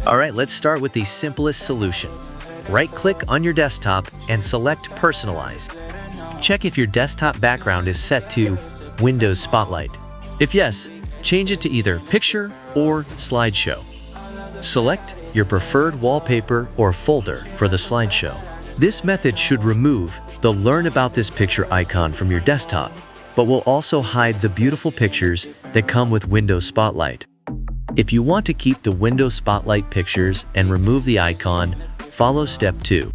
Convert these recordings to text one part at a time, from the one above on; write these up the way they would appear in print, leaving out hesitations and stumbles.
Alright, let's start with the simplest solution. Right-click on your desktop and select Personalize. Check if your desktop background is set to Windows Spotlight. If yes, change it to either Picture or Slideshow. Select your preferred wallpaper or folder for the slideshow. This method should remove the Learn About This Picture icon from your desktop, but will also hide the beautiful pictures that come with Windows Spotlight. If you want to keep the Windows Spotlight pictures and remove the icon, follow step 2.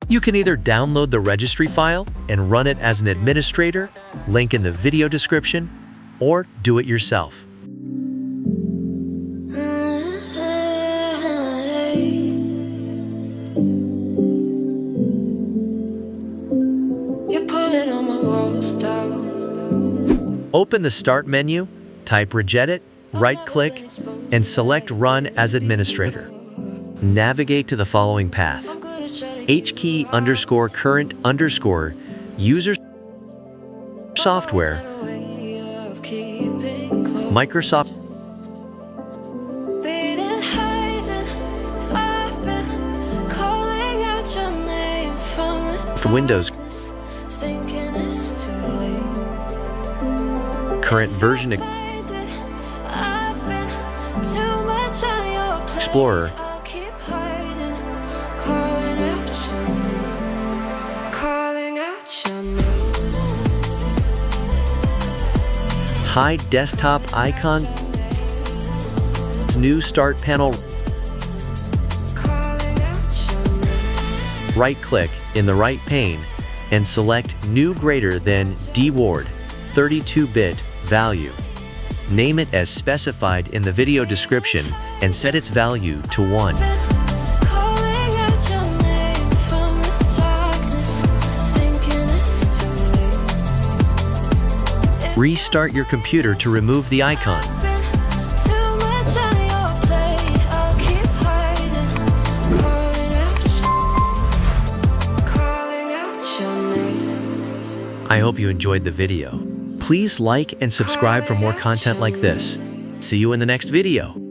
You can either download the registry file and run it as an administrator, link in the video description, or do it yourself. Open the Start menu, type Regedit, right-click, and select Run as Administrator. Navigate to the following path: hkey_current_user software, Microsoft Windows, CurrentVersion Explorer, HideDesktopIcons, NewStartPanel. Right-click in the right pane and select New greater than dword 32-bit value. Name it as specified in the video description and set its value to 1. Restart your computer to remove the icon. I hope you enjoyed the video. Please like and subscribe for more content like this. See you in the next video.